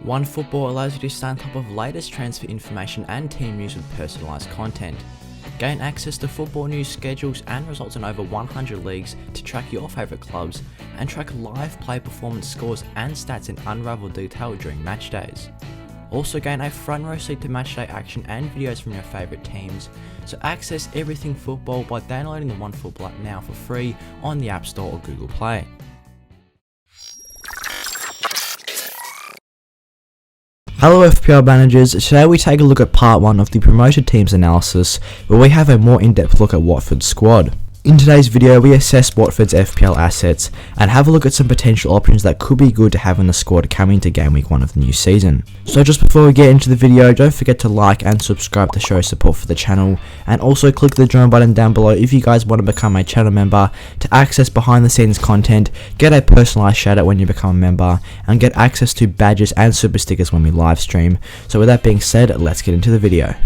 OneFootball allows you to stay on top of latest transfer information and team news with personalised content. Gain access to football news, schedules and results in over 100 leagues to track your favourite clubs and track live play performance scores and stats in unrivaled detail during match days. Also gain a front row seat to matchday action and videos from your favourite teams, so access everything football by downloading the OneFootball app now for free on the App Store or Google Play. Hello FPL managers, today we take a look at part 1 of the promoted teams analysis, where we have a more in-depth look at Watford's squad. In today's video we assess Watford's FPL assets and have a look at some potential options that could be good to have in the squad coming to game week 1 of the new season. So just before we get into the video, don't forget to like and subscribe to show support for the channel, and also click the join button down below if you guys want to become a channel member to access behind the scenes content, get a personalised shout out when you become a member, and get access to badges and super stickers when we live stream. So with that being said, let's get into the video.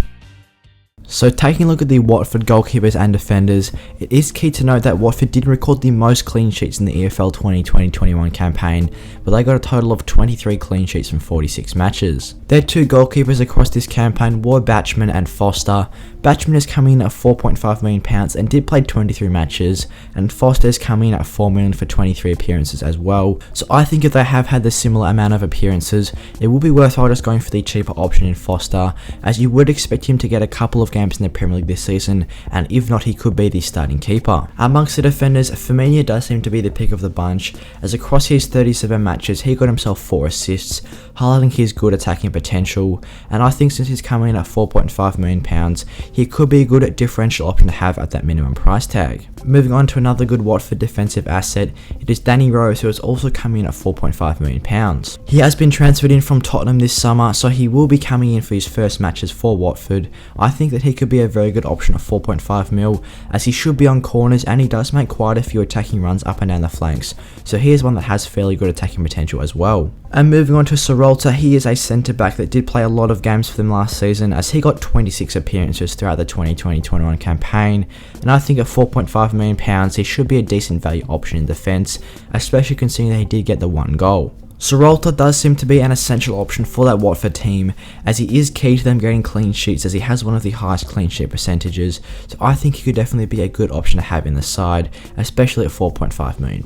So taking a look at the Watford goalkeepers and defenders, it is key to note that Watford did record the most clean sheets in the EFL 2020-21 campaign, but they got a total of 23 clean sheets from 46 matches. Their two goalkeepers across this campaign were 𝙁𝙖𝙣𝙩𝙗𝙠 and Foster. 𝙁𝙗𝙗𝙗 is coming in at £4.5 million and did play 23 matches, and Foster is coming in at £4 million for 23 appearances as well. So I think if they have had the similar amount of appearances, it will be worthwhile just going for the cheaper option in Foster, as you would expect him to get a couple of games in the Premier League this season, and if not, he could be the starting keeper. Amongst the defenders, Firmino does seem to be the pick of the bunch, as across his 37 matches he got himself 4 assists, highlighting his good attacking potential, and I think since he's coming in at £4.5 million, he could be a good differential option to have at that minimum price tag. Moving on to another good Watford defensive asset, it is Danny Rose, who is also coming in at £4.5 million. He has been transferred in from Tottenham this summer, so he will be coming in for his first matches for Watford. I think that he could be a very good option at 4.5 mil, as he should be on corners and he does make quite a few attacking runs up and down the flanks, so he is one that has fairly good attacking potential as well. And moving on to 𝙁𝙖𝙣𝙗𝙠, he is a centre back that did play a lot of games for them last season, as he got 26 appearances throughout the 2020-21 campaign, and I think at £4.5 million he should be a decent value option in defence, especially considering that he did get the 1 goal. 𝙁𝙗𝙗𝙗 does seem to be an essential option for that Watford team, as he is key to them getting clean sheets, as he has one of the highest clean sheet percentages, so I think he could definitely be a good option to have in the side, especially at £4.5 million.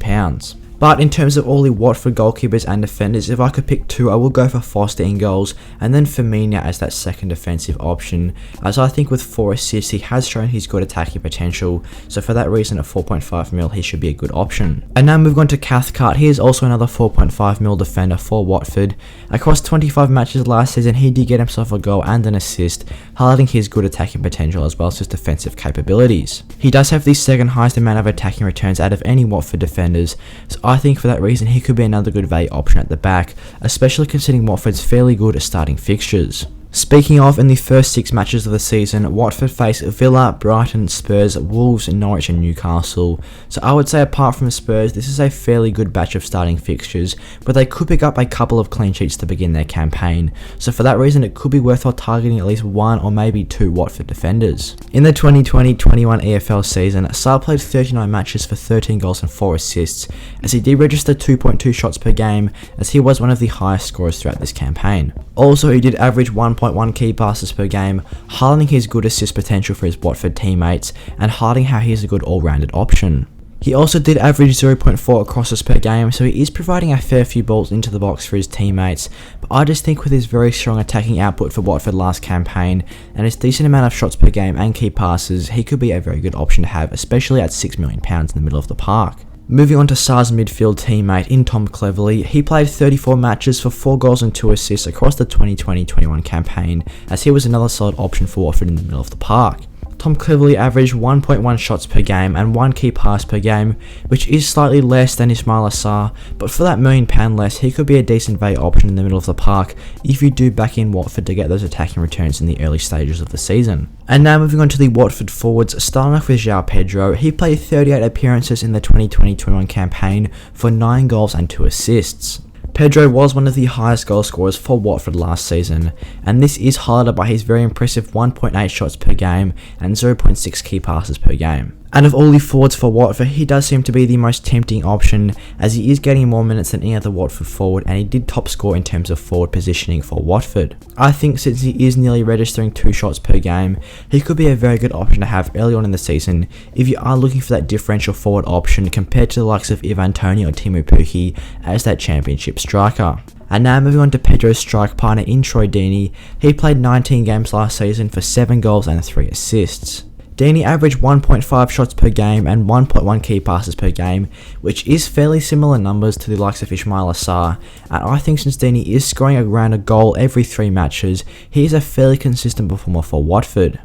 But in terms of all the Watford goalkeepers and defenders, if I could pick 2, I would go for Foster in goals and then Firmino as that second defensive option, as I think with 4 assists he has shown his good attacking potential, so for that reason at 4.5 mil he should be a good option. And now moving on to Cathcart, he is also another 4.5 mil defender for Watford. Across 25 matches last season he did get himself a goal and an assist, highlighting his good attacking potential as well as his defensive capabilities. He does have the second highest amount of attacking returns out of any Watford defenders, so I think for that reason he could be another good value option at the back, especially considering Watford's fairly good at starting fixtures. Speaking of, in the first 6 matches of the season, Watford faced Villa, Brighton, Spurs, Wolves, Norwich and Newcastle. So I would say apart from Spurs, this is a fairly good batch of starting fixtures, but they could pick up a couple of clean sheets to begin their campaign. So for that reason it could be worthwhile targeting at least 1 or maybe 2 Watford defenders. In the 2020-21 EFL season, Sarr played 39 matches for 13 goals and 4 assists, as he did register 2.2 shots per game, as he was one of the highest scorers throughout this campaign. Also, he did average 1.1 key passes per game, highlighting his good assist potential for his Watford teammates and highlighting how he is a good all-rounded option. He also did average 0.4 crosses per game, so he is providing a fair few balls into the box for his teammates, but I just think with his very strong attacking output for Watford last campaign and his decent amount of shots per game and key passes, he could be a very good option to have, especially at £6 million in the middle of the park. Moving on to Sarr's midfield teammate in Tom Cleverley, he played 34 matches for 4 goals and 2 assists across the 2020-21 campaign, as he was another solid option for Watford in the middle of the park. Tom Cleverley averaged 1.1 shots per game and 1 key pass per game, which is slightly less than 𝙁𝙗𝙗𝙗 Sarr, but for that £1 million less, he could be a decent value option in the middle of the park if you do back in Watford to get those attacking returns in the early stages of the season. And now moving on to the Watford forwards, starting off with João Pedro, he played 38 appearances in the 2020-21 campaign for 9 goals and 2 assists. Pedro was one of the highest goal scorers for Watford last season, and this is highlighted by his very impressive 1.8 shots per game and 0.6 key passes per game. And of all the forwards for Watford, he does seem to be the most tempting option, as he is getting more minutes than any other Watford forward, and he did top score in terms of forward positioning for Watford. I think since he is nearly registering 2 shots per game, he could be a very good option to have early on in the season if you are looking for that differential forward option compared to the likes of Ivan Toney or Teemu Pukki as that championship striker. And now moving on to Pedro's strike partner in Troy Deeney. He played 19 games last season for 7 goals and 3 assists. Deeney averaged 1.5 shots per game and 1.1 key passes per game, which is fairly similar numbers to the likes of 𝙁𝙖𝙣𝙗𝙠, and I think since Deeney is scoring around a goal every 3 matches, he is a fairly consistent performer for Watford.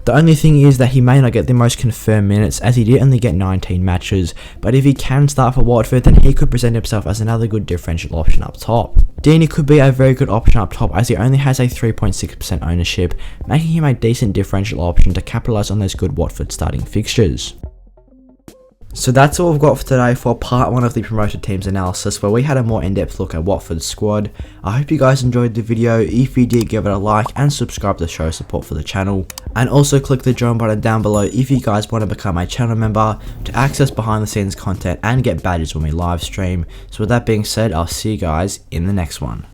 The only thing is that he may not get the most confirmed minutes, as he did only get 19 matches, but if he can start for Watford, then he could present himself as another good differential option up top. Deeney could be a very good option up top, as he only has a 3.6% ownership, making him a decent differential option to capitalise on those good Watford starting fixtures. So that's all we've got for today for part 1 of the promoted teams analysis, where we had a more in-depth look at Watford's squad. I hope you guys enjoyed the video. If you did, give it a like and subscribe to show support for the channel. And also click the join button down below if you guys want to become a channel member to access behind the scenes content and get badges when we live stream. So with that being said, I'll see you guys in the next one.